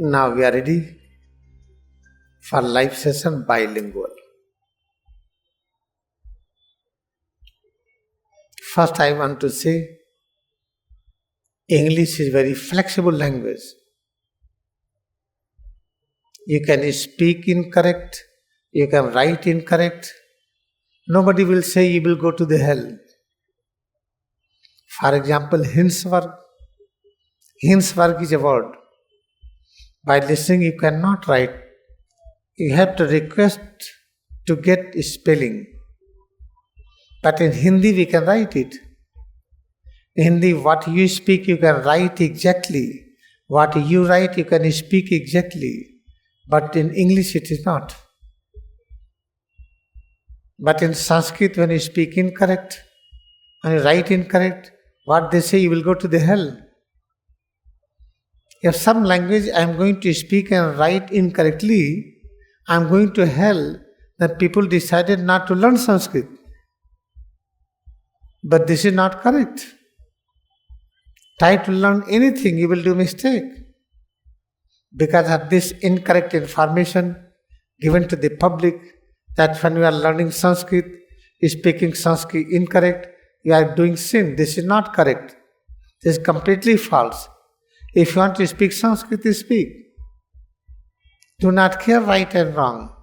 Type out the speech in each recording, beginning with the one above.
Now we are ready for live session bilingual. First I want to say English is very flexible language. You can speak incorrect, you can write incorrect. Nobody will say you will go to the hell. For example, Hinsvarg. Hinsvarg is a word. By listening you cannot write. You have to request to get spelling. But in Hindi we can write it. In Hindi what you speak you can write exactly. What you write you can speak exactly. But in English it is not. But in Sanskrit when you speak incorrect and you write incorrect, what they say you will go to the hell. If some language I am going to speak and write incorrectly, I am going to hell, then people decided not to learn Sanskrit. But this is not correct. Try to learn anything, you will do mistake. Because of this incorrect information given to the public, that when you are learning Sanskrit, speaking Sanskrit incorrect, you are doing sin. This is not correct. This is completely false. If you want to speak Sanskrit, speak. Do not care right and wrong.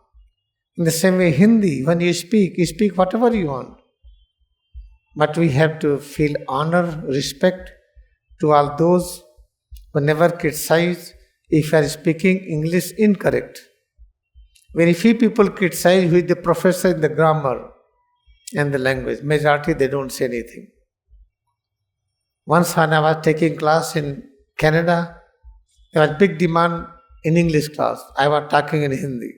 In the same way, Hindi, when you speak whatever you want. But we have to feel honor, respect to all those who never criticize if you are speaking English incorrect. Very few people criticize who is the professor in the grammar and the language. Majority, they don't say anything. Once when I was taking class in Canada, there was big demand in English class. I was talking in Hindi.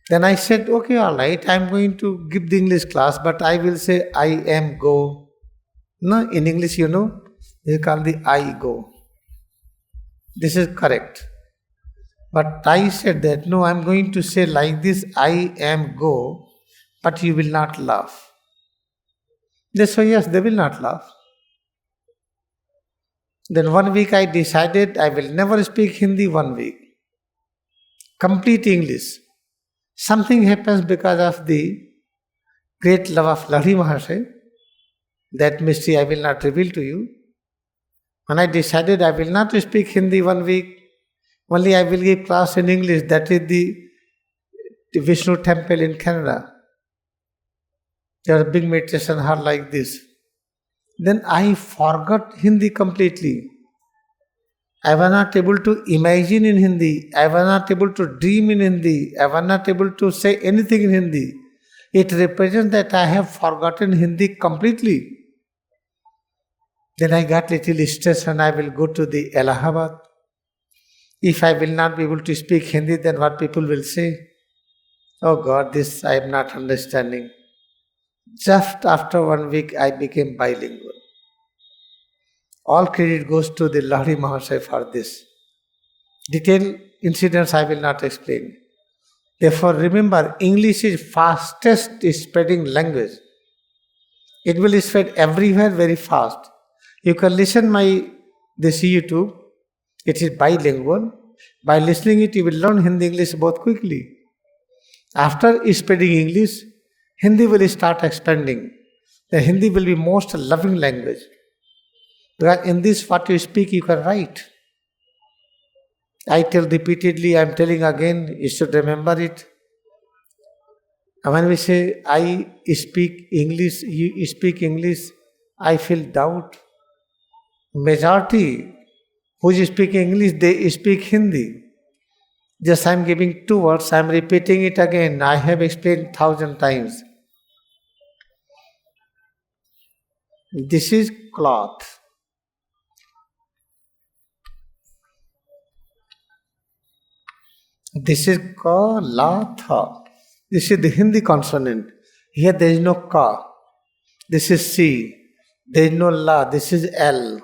Then I said, okay, all right, I am going to give the English class, but I will say I am go. No, in English, you know, this is called the I go. This is correct. But I said that, no, I am going to say like this, I am go, but you will not laugh. They say, yes, they will not laugh. Then 1 week I decided I will never speak Hindi 1 week. Complete English. Something happens because of the great love of Lahiri Mahasaya. That mystery I will not reveal to you. When I decided I will not speak Hindi 1 week, only I will give class in English. That is the Vishnu temple in Canada. There is a big meditation hall like this. Then I forgot Hindi completely. I was not able to imagine in Hindi. I was not able to dream in Hindi. I was not able to say anything in Hindi. It represents that I have forgotten Hindi completely. Then I got little stressed and I will go to the Allahabad. If I will not be able to speak Hindi, then what people will say? Oh God, this I am not understanding. Just after 1 week, I became bilingual. All credit goes to the Lahiri Mahasaya for this. Detailed incidents I will not explain. Therefore, remember, English is fastest spreading language. It will spread everywhere very fast. You can listen this YouTube. It is bilingual. By listening it, you will learn Hindi English both quickly. After spreading English, Hindi will start expanding. The Hindi will be most loving language. Because in this, what you speak, you can write. I tell repeatedly, I am telling again, you should remember it. And when we say, I speak English, you speak English, I feel doubt. Majority who is speaking English, they speak Hindi. Just I am giving 2 words, I am repeating it again. I have explained 1,000 times. This is cloth. This is ka, la, tha. This is the Hindi consonant. Here there is no ka. This is C. There is no la. This is L.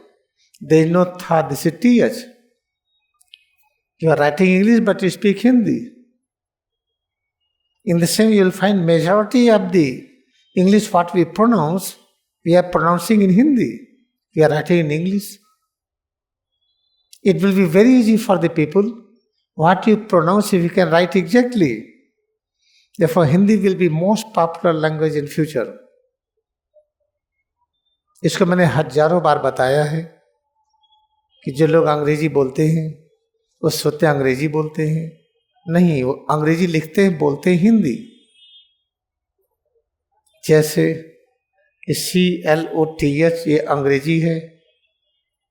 There is no tha. This is th. You are writing English but you speak Hindi. In the same you will find majority of the English what we pronounce, we are pronouncing in Hindi. We are writing in English. It will be very easy for the people. What you pronounce, if you can write exactly. Therefore, Hindi will be most popular language in future. इसको मैंने हजारों बार बताया है कि जो लोग अंग्रेजी बोलते हैं वो सोते अंग्रेजी बोलते हैं, नहीं, वो अंग्रेजी लिखते हैं, बोलते हैं हिंदी। जैसे CLOTH ये अंग्रेजी है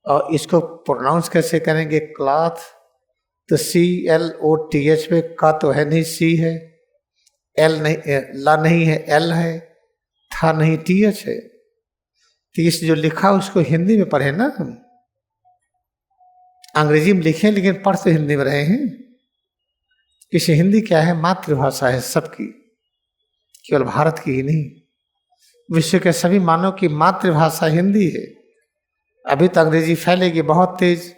और इसको प्रोनाउंस कैसे करेंगे, क्लॉथ, तो CLOTH में का तो है नहीं, सी है, एल नहीं, ला नहीं है, एल है, था नहीं, TH है। तो इस जो लिखा उसको हिंदी में पढ़े ना हम, अंग्रेजी में लिखे लेकिन पढ़ तो हिंदी में रहे हैं। इस हिंदी क्या है, मातृभाषा है सबकी, केवल भारत की ही नहीं, विश्व के सभी मानव की मातृभाषा हिंदी है। अभी तो अंग्रेजी फैलेगी बहुत तेज,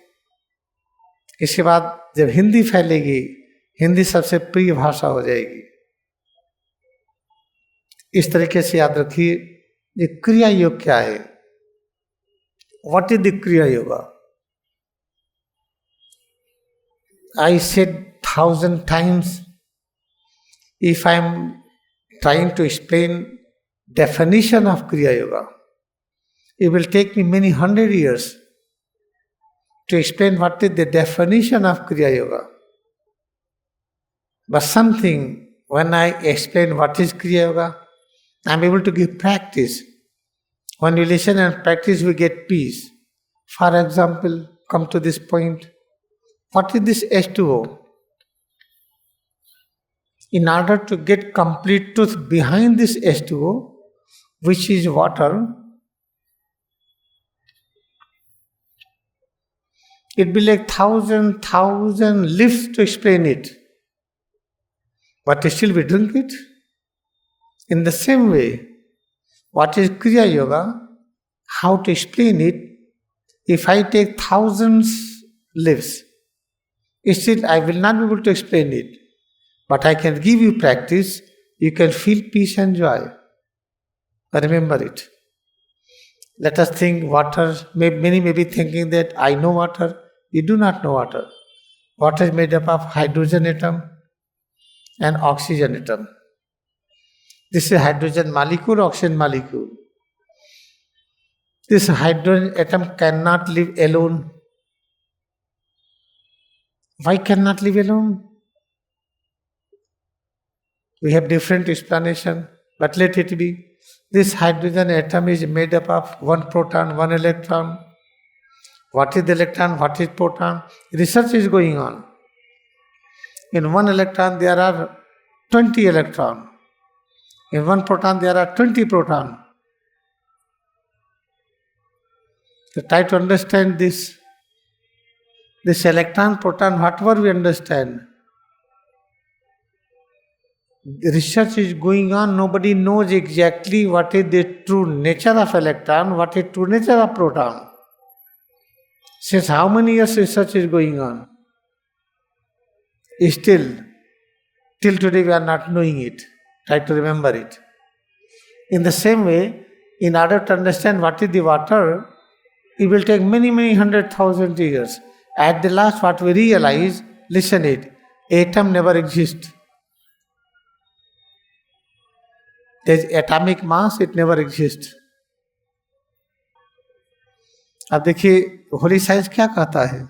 इसके बाद जब हिंदी फैलेगी, हिंदी सबसे प्रिय भाषा हो जाएगी। इस तरीके से याद रखिए, ये क्रिया योग क्या है, व्हाट इज द क्रिया yoga. I said 1,000 times, if I am trying to explain definition of Kriya Yoga, it will take me many 100 years to explain what is the definition of Kriya Yoga. But something, when I explain what is Kriya Yoga, I am able to give practice. When we listen and practice, we get peace. For example, come to this point. What is this H2O? In order to get complete truth behind this H2O, which is water, it will be like thousand lifts to explain it. But still we drink it. In the same way, what is Kriya Yoga? How to explain it? If I take thousands lifts, still I will not be able to explain it. But I can give you practice, you can feel peace and joy. Remember it. Let us think water, many may be thinking that I know water. You do not know water. Water is made up of hydrogen atom and oxygen atom. This is hydrogen molecule, oxygen molecule. This hydrogen atom cannot live alone. Why cannot live alone? We have different explanation, but let it be. This hydrogen atom is made up of one proton, one electron. What is the electron? What is proton? Research is going on. In one electron there are 20 electrons. In one proton there are 20 protons. So try to understand this. This electron, proton, whatever we understand, research is going on, nobody knows exactly what is the true nature of electron, what is true nature of proton. Since how many years research is going on? Still, till today we are not knowing it. Try to remember it. In the same way, in order to understand what is the water, it will take many 100,000 years. At the last what we realize, listen it, atom never exists. There is atomic mass, it never exists. अब देखिए Holi science क्या कहता है,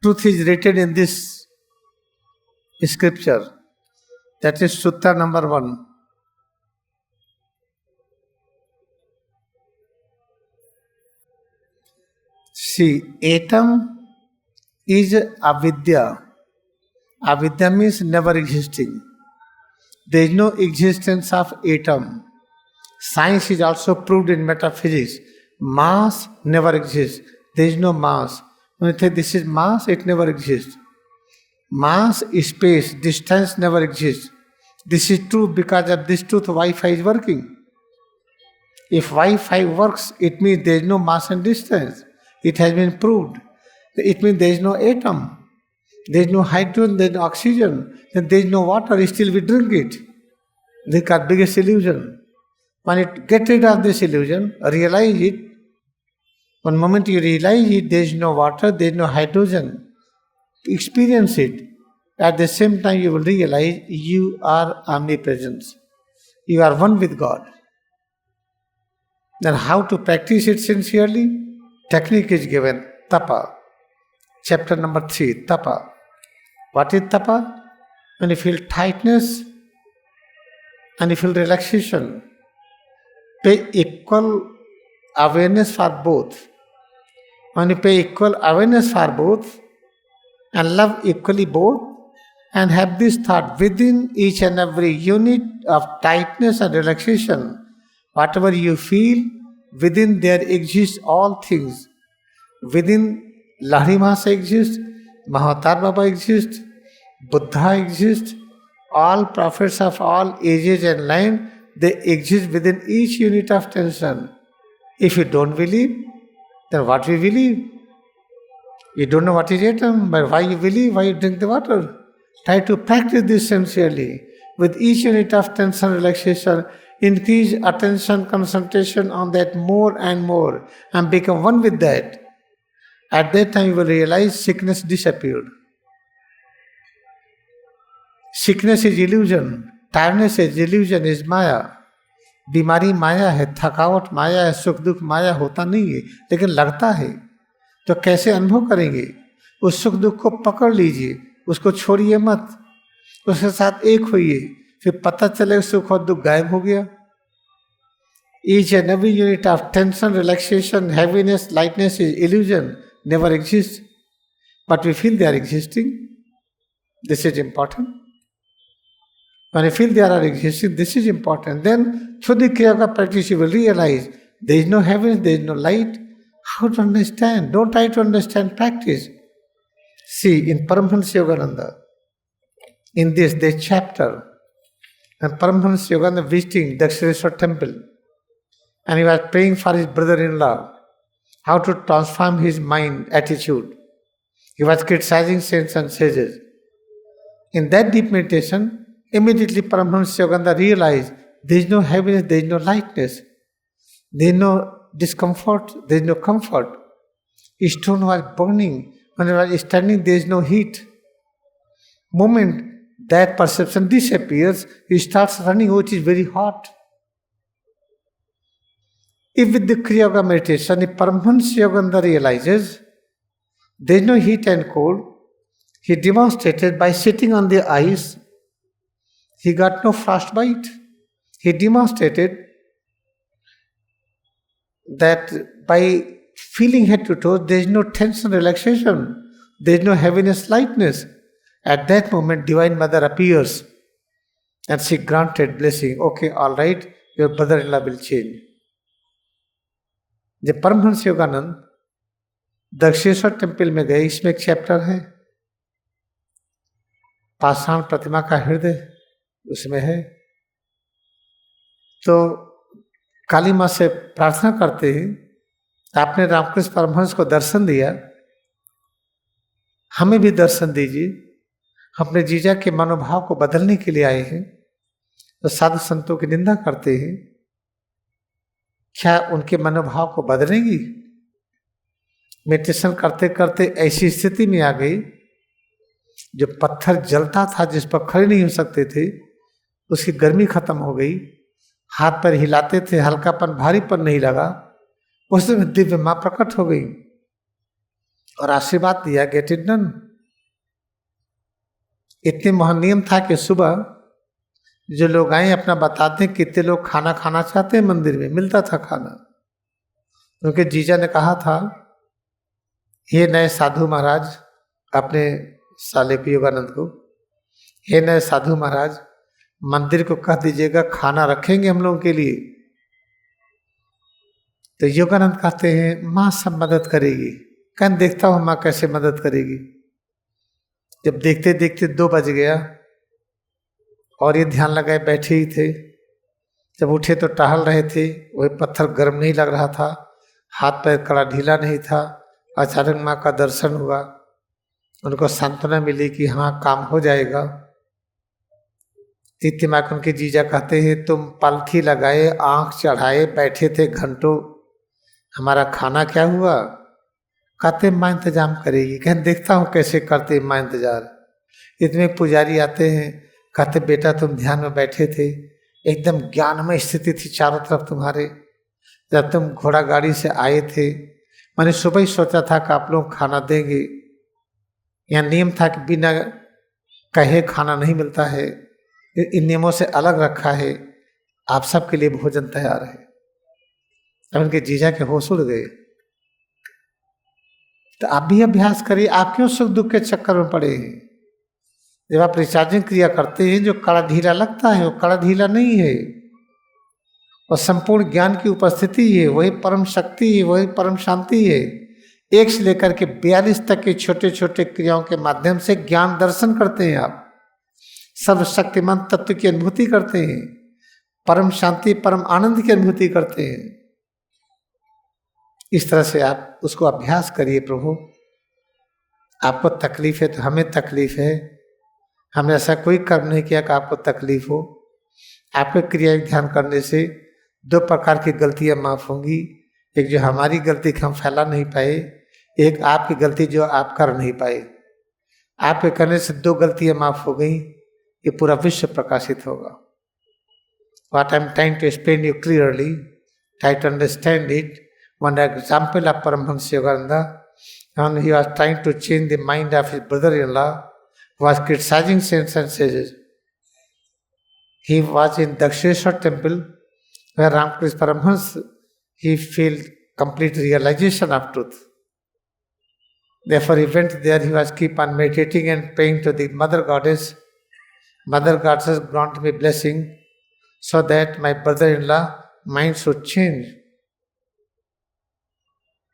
truth is written in this scripture, that is Sutta number 1. See, atom is avidya. Avidya means never existing. There is no existence of atom. Science is also proved in metaphysics. Mass never exists. There is no mass. When you say this is mass, it never exists. Mass, space, distance never exists. This is true because of this truth Wi-Fi is working. If Wi-Fi works, it means there is no mass and distance. It has been proved. It means there is no atom. There is no hydrogen, there is no oxygen, then there is no water, still we drink it. This is our biggest illusion. When you get rid of this illusion, realize it. One moment you realize it, there is no water, there is no hydrogen. Experience it. At the same time, you will realize you are omnipresent. You are one with God. Then how to practice it sincerely? Technique is given. Tapa. Chapter number 3. Tapa. What is tapa? When you feel tightness and you feel relaxation, pay equal awareness for both. When you pay equal awareness for both and love equally both, and have this thought within each and every unit of tightness and relaxation, whatever you feel, within there exist all things. Within Lahiri Mahasaya exists, Mahaavatar Baba exists, Buddha exists, all prophets of all ages and land, they exist within each unit of tension. If you don't believe, then what we believe? You don't know what is atom, but why you believe, why you drink the water? Try to practice this sincerely. With each unit of tension relaxation, increase attention, concentration on that more and more, and become one with that. At that time you will realize sickness disappeared. Sickness is illusion, tiredness is illusion, is Maya. बीमारी माया है, थकावट माया है, सुख दुख माया होता नहीं है, लेकिन लगता है। तो कैसे अनुभव करेंगे? उस सुख दुख को पकड़ लीजिए, उसको छोड़िए मत, उसके साथ एक होइए, फिर पता चले सुख और दुख गायब हो गया। Each and every unit of tension, relaxation, heaviness, lightness is illusion, never exists. But we feel they are existing. This is important. When you feel they are existing, this is important. Then through the Kriya Yoga practice, you will realize there is no heaven, there is no light. How to understand? Don't try to understand, practice. See, in Paramahansa Yogananda, in this chapter, and Paramahansa Yogananda visiting Dakshineswar temple, and he was praying for his brother-in-law, how to transform his mind, attitude. He was criticizing saints and sages. In that deep meditation, immediately Paramahansa Yogananda realized there is no heaviness, there is no lightness, there is no discomfort, there is no comfort. His stone was burning. When he was standing, there is no heat. Moment that perception disappears, he starts running, which is very hot. If with the Kriya Yoga meditation, if Paramahansa Yogananda realizes there is no heat and cold, he demonstrated by sitting on the ice, he got no frostbite. He demonstrated that by feeling head to toe, there is no tension, relaxation, there is no heaviness, lightness. At that moment, Divine Mother appears and she granted blessing. Okay, all right, your brother-in-law will change. जब Paramhans Yogananda Dakshineswar temple में गए, इसमें एक chapter है, पाषाण प्रतिमा का हृदय उसमें है। तो काली माँ से प्रार्थना करते हैं, आपने रामकृष्ण परमहंस को दर्शन दिया, हमें भी दर्शन दीजिए। अपने जीजा के मनोभाव को बदलने के लिए आए हैं। तो साधु संतों की निंदा करते हैं, क्या उनके मनोभाव को बदलेंगी? मेडिटेशन करते करते ऐसी स्थिति में आ गई, जो पत्थर जलता था, जिस पर खड़े नहीं हो सकते थे, उसकी गर्मी खत्म हो गई। हाथ पैर हिलाते थे, हल्कापन, भारीपन नहीं लगा। उसमें दिव्य मां प्रकट हो गई और आशीर्वाद दिया, गेट इट डन। इतने महान नियम था कि सुबह जो लोग आए अपना बताते हैं कितने लोग खाना खाना चाहते हैं, मंदिर में मिलता था खाना। क्योंकि जीजा ने कहा था, हे नए साधु महाराज, अपने साले को योगानंद को, हे नए साधु महाराज, मंदिर को कह दीजिएगा खाना रखेंगे हम लोगों के लिए। तो योगानंद कहते हैं, माँ सब मदद करेगी। कहने देखता हूँ माँ कैसे मदद करेगी। जब देखते देखते 2 बज गया और ये ध्यान लगाए बैठे ही थे। जब उठे तो टहल रहे थे, वही पत्थर गर्म नहीं लग रहा था, हाथ पैर कड़ा ढीला नहीं था। अचानक माँ का दर्शन हुआ, उनको सांत्वना मिली कि हाँ काम हो जाएगा। तितिमाक उनके जीजा कहते हैं तुम पलथी लगाए, आंख चढ़ाए बैठे थे घंटों, हमारा खाना क्या हुआ? कहते माँ इंतजाम करेगी। कहते देखता हूँ कैसे करते माँ इंतजार। इतने पुजारी आते हैं, कहते बेटा तुम ध्यान में बैठे थे, एकदम ज्ञानमय स्थिति थी चारों तरफ तुम्हारे, जब तुम घोड़ा गाड़ी से आए थे। मैंने सुबह ही सोचा था कि आप लोग खाना देंगे, यहाँ नियम था कि बिना कहे खाना नहीं मिलता है, इन नियमों से अलग रखा है, आप सबके लिए भोजन तैयार है। अब उनके जीजा के होश उड़ गए। तो आप भी अभ्यास करिए, आप क्यों सुख दुख के चक्कर में पड़े हैं? जब आप रिचार्जिंग क्रिया करते हैं, जो कड़ा ढीला लगता है वो कड़ा ढीला नहीं है, और संपूर्ण ज्ञान की उपस्थिति है, वही परम शक्ति है, वही परम शांति है। 1 से लेकर के 42 तक के छोटे छोटे क्रियाओं के माध्यम से ज्ञान दर्शन करते हैं आप, सर्वशक्तिमान तत्व की अनुभूति करते हैं, परम शांति परम आनंद की अनुभूति करते हैं। इस तरह से आप उसको अभ्यास करिए। प्रभु आपको तकलीफ है तो हमें तकलीफ है, हमने ऐसा कोई कर्म नहीं किया कि आपको तकलीफ हो। आपके क्रिया ध्यान करने से 2 प्रकार की गलतियां माफ होंगी, एक जो हमारी गलती कि हम फैला नहीं पाए, एक आपकी गलती जो आप कर नहीं पाए। आपके करने से 2 गलतियां माफ हो गई, ये पूरा विश्व प्रकाशित होगा। What I am trying to explain you clearly, try to understand it. One example of Paramahansa Yogananda, when he was trying to change the mind of his brother-in-law, was criticizing saints and sages. He was in Daksheshwar temple, where Ramakrishna Paramahansa, he felt complete realization of truth. Therefore he went there, he was keep on meditating and praying to the Mother Goddess. Mother Goddess, grant me blessing so that my brother-in-law mind should change.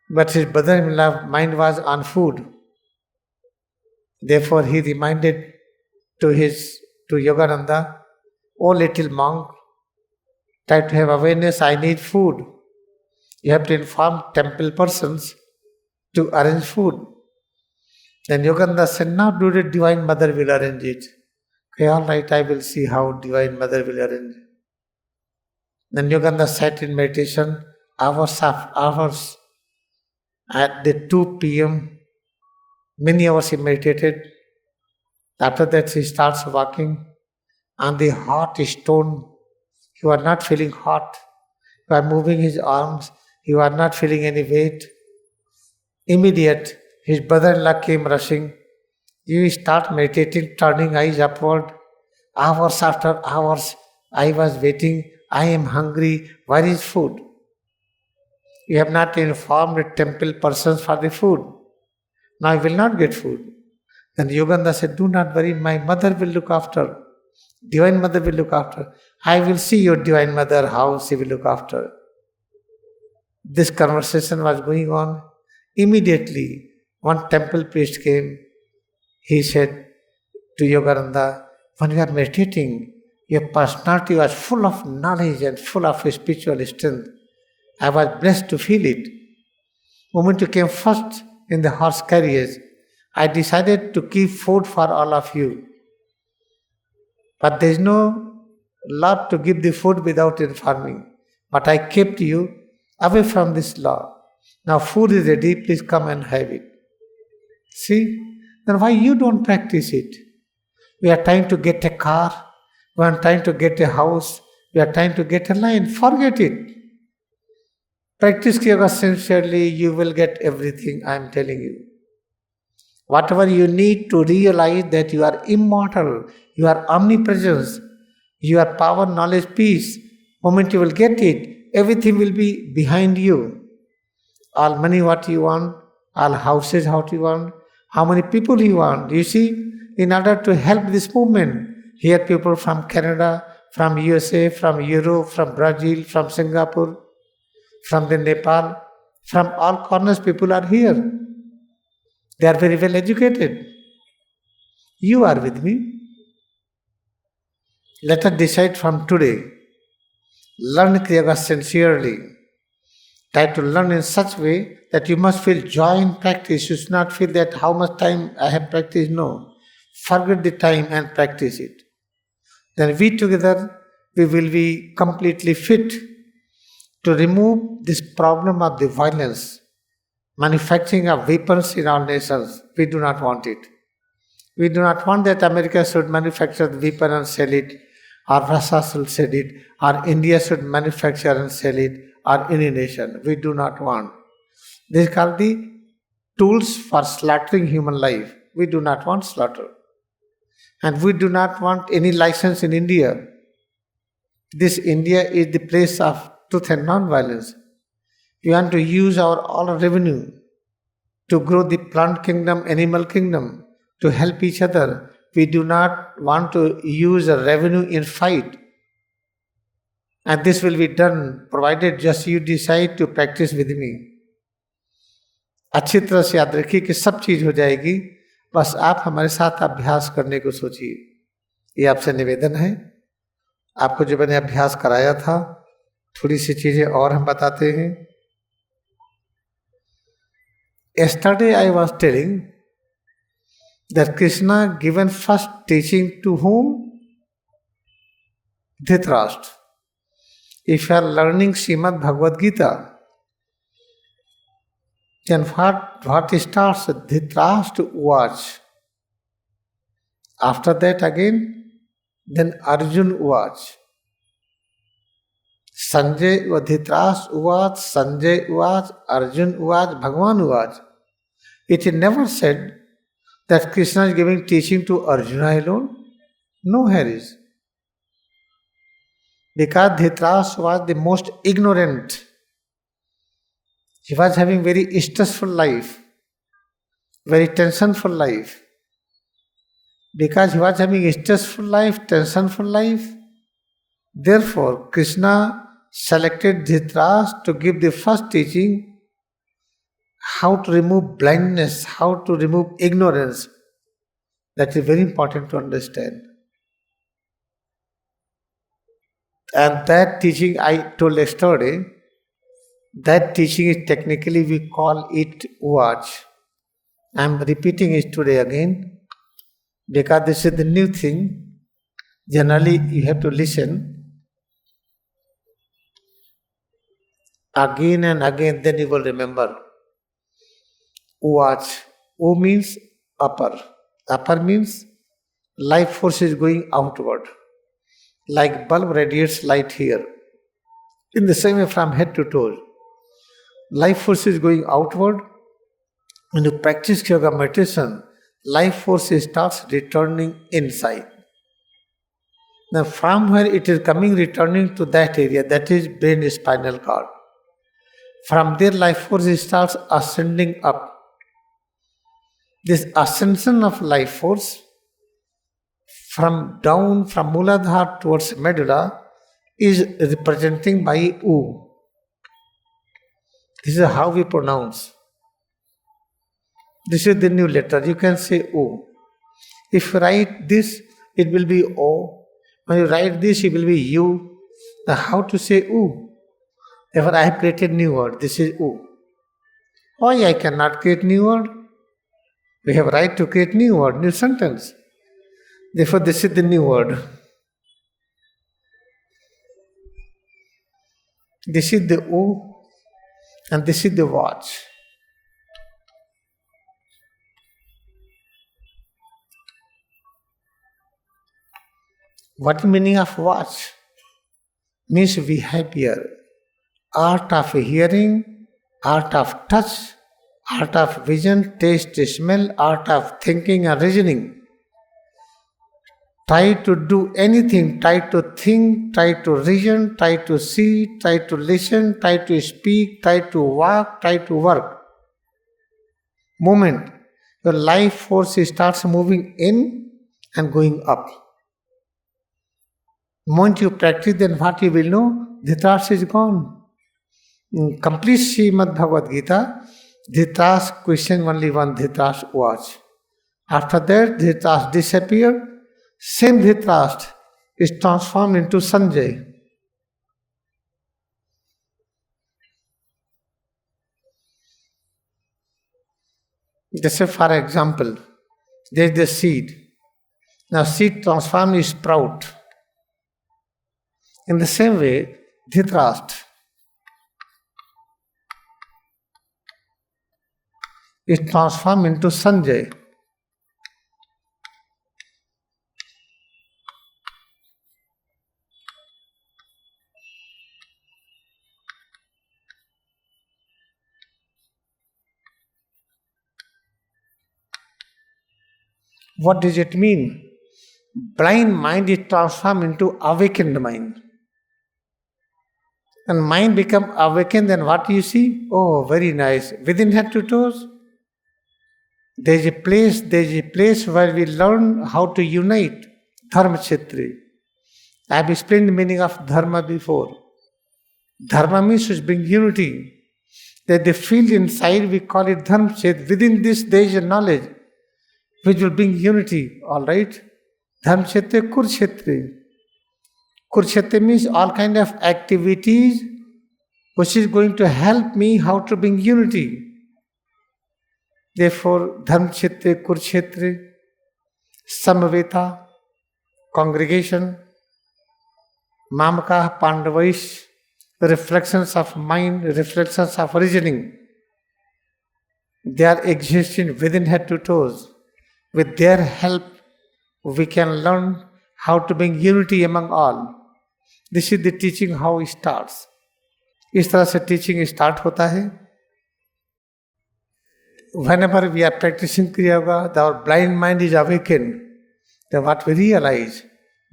But his brother-in-law mind was on food. Therefore he reminded to Yogananda, "O little monk, try to have awareness, I need food. You have to inform temple persons to arrange food." Then Yogananda said, "Now do the Divine Mother will arrange it." Okay, all right, I will see how Divine Mother will arrange. Then Yogananda sat in meditation hours after hours. At the 2 p.m., many hours he meditated. After that he starts walking on the hot stone. He was not feeling hot. He was moving his arms. He was not feeling any weight. Immediate, his brother-in-law came rushing. You start meditating, turning eyes upward. Hours after hours, I was waiting. I am hungry. Where is food? You have not informed the temple persons for the food. Now I will not get food. Then Yogananda said, "Do not worry, my mother will look after. Divine Mother will look after. I will see your Divine Mother, how she will look after." This conversation was going on. Immediately, one temple priest came. He said to Yogananda, "When you are meditating, your personality was full of knowledge and full of spiritual strength. I was blessed to feel it. The moment you came first in the horse carriage, I decided to keep food for all of you. But there is no law to give the food without informing. But I kept you away from this law. Now food is ready, please come and have it." See? Then why you don't practice it? We are trying to get a car, we are trying to get a house, we are trying to get a line. Forget it. Practice yoga sincerely, you will get everything, I am telling you. Whatever you need to realize that you are immortal, you are omnipresence, you are power, knowledge, peace. Moment you will get it, everything will be behind you. All money what you want, all houses what you want, how many people you want. You see, in order to help this movement, here people from Canada, from USA, from Europe, from Brazil, from Singapore, from the Nepal, from all corners people are here. They are very well educated. You are with me. Let us decide from today. Learn Kriya Yoga sincerely. Try to learn in such way that you must feel joy in practice. You should not feel that how much time I have practiced. No. Forget the time and practice it. then we together, we will be completely fit to remove this problem of the violence, manufacturing of weapons in our nations. We do not want it. We do not want that America should manufacture the weapon and sell it, or Russia should sell it, or India should manufacture and sell it, or any nation. We do not want. These are the tools for slaughtering human life. We do not want slaughter. And we do not want any license in India. This India is the place of truth and non-violence. We want to use all our revenue to grow the plant kingdom, animal kingdom, to help each other. We do not want to use the revenue in fight. And this will be done provided just you decide to practice with me. अच्छी तरह से याद रखिए कि सब चीज हो जाएगी, बस आप हमारे साथ अभ्यास करने को सोचिए। ये आपसे निवेदन है। आपको जो मैंने अभ्यास कराया था, थोड़ी सी चीजें और हम बताते हैं। Yesterday I was telling that Krishna given first teaching to whom? Dhritarashtra. If you are learning Srimad Bhagavad Gita, then what starts? Dhritarashtra Uvach. After that again, then Arjun Uvach. Sanjay Dhritarashtra Uvach, Sanjay Uvach, Arjun Uvach, Bhagavan Uvach. It is never said that Krishna is giving teaching to Arjuna alone. No, Harris. Because Dhritarashtra was the most ignorant. He was having very stressful life, very tensionful life. Because he was having a stressful life, tensionful life, therefore Krishna selected Dhritarashtra to give the first teaching, how to remove blindness, how to remove ignorance. That is very important to understand. And that teaching I told yesterday, that teaching is technically we call it Uvach. I am repeating it today again because this is the new thing. Generally you have to listen again and again, then you will remember. Uvach. U means upper. Upper means life force is going outward. Like bulb radiates light here. In the same way from head to toe. Life force is going outward. When you practice yoga meditation, life force starts returning inside. Now from where it is coming, returning to that area, that is brain spinal cord. From there life force starts ascending up. This ascension of life force from down, from Mooladhara towards medulla is representing by U. This is how we pronounce. This is the new letter. You can say U. If you write this, it will be O. When you write this, it will be U. Now how to say U? Therefore I have created new word. This is U. Why I cannot create new word? We have right to create new word, new sentence. Therefore this is the new word. This is the U and this is the watch. What meaning of watch? Means we have here art of hearing, art of touch, art of vision, taste, smell, art of thinking and reasoning. Try to do anything, try to think, try to reason, try to see, try to listen, try to speak, try to walk, try to work. Moment, your life force starts moving in and going up. Moment you practice, then what you will know? Dhritarashtra is gone. In complete Srimad Bhagavad Gita, Dhritarashtra question only one, Dhritarashtra watch. After that, Dhritarashtra disappeared. Same Dhritarashtra is transformed into Sanjay. Just say for example, there is the seed. Now seed transformed is sprout. In the same way, Dhritarashtra is transformed into Sanjay. What does it mean? Blind mind is transformed into awakened mind. And mind become awakened, then what you see? Oh, very nice. Within head to toes, there is a place where we learn how to unite. Dharma Kshetri. I have explained the meaning of dharma before. Dharma means to bring unity. That the field inside, we call it dharma Kshetri. Within this, there is a knowledge which will bring unity. All right? Dharma Kshetri, Kurukshetri. Kurukshetra means all kind of activities which is going to help me how to bring unity. Therefore, Dharma Kshetra, Kurukshetra, Samaveta, congregation, Mamaka, Pandavaish, reflections of mind, reflections of reasoning. They are existing within head to toes. With their help, we can learn how to bring unity among all. This is the teaching how it starts. इस तरह से teaching start होता है. Whenever we are practicing Kriya Yoga, our blind mind is awakened. Then what we realize,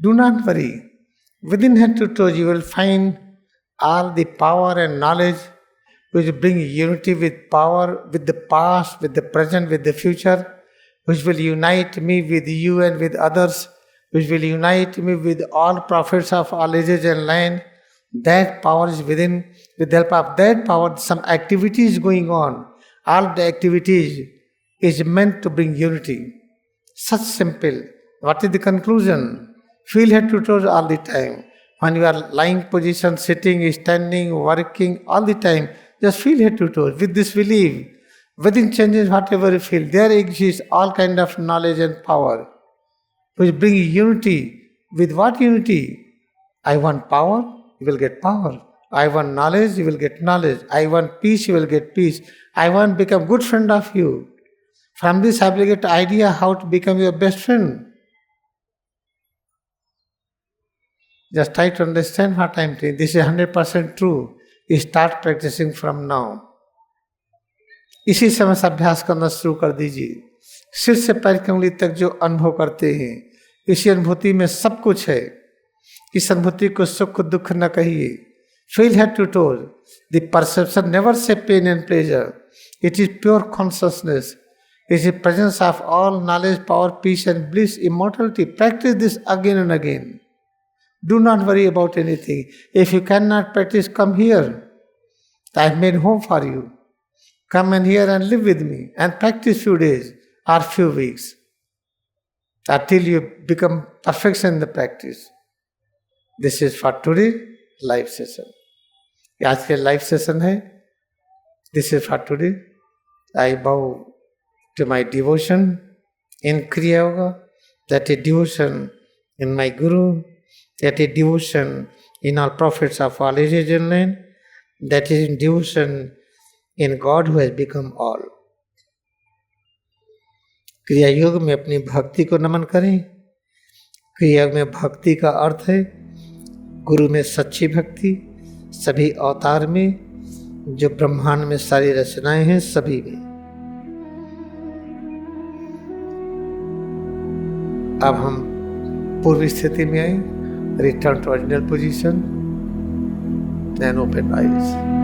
do not worry. Within head to toes, you will find all the power and knowledge which bring unity with power, with the past, with the present, with the future, which will unite me with you and with others, which will unite me with all prophets of all ages and land. That power is within. With the help of that power, some activity is going on. All the activities is meant to bring unity. Such simple. What is the conclusion? Feel head to toes all the time. When you are lying position, sitting, standing, working, all the time, just feel head to toes. With this belief, within changes whatever you feel, there exists all kind of knowledge and power which bring unity. With what unity? I want power, you will get power. I want knowledge, you will get knowledge. I want peace, you will get peace. I want to become good friend of you. From this I will get idea how to become your best friend. Just try to understand what I am saying. This is 100% true. You start practicing from now. इसी समय से अभ्यास करना शुरू कर दीजिए. सिर से पैर की उंगली तक जो अनुभव करते हैं, इसी अनुभूति में सब कुछ है. इस अनुभूति को सुख दुख न कहिए. Feel head to toe. The perception never say pain and pleasure. It is pure consciousness. It is the presence of all knowledge, power, peace and bliss, immortality. Practice this again and again. Do not worry about anything. If you cannot practice, come here. I have made home for you. Come and here and live with me and practice few days or few weeks until you become perfection in the practice. This is for today live session. आज के live session है. This is for today. I bow to my devotion in Kriya Yoga, that is devotion in my guru, that is devotion in all prophets of all ages and land, that is in devotion in God who has become all. Kriya Yoga में अपनी भक्ति को नमन करें. क्रिया में भक्ति का अर्थ है गुरु में सच्ची भक्ति, सभी अवतार में, जो ब्रह्मांड में सारी रचनाएं हैं सभी में. अब हम पूर्व स्थिति में आए. Return to original position and open eyes.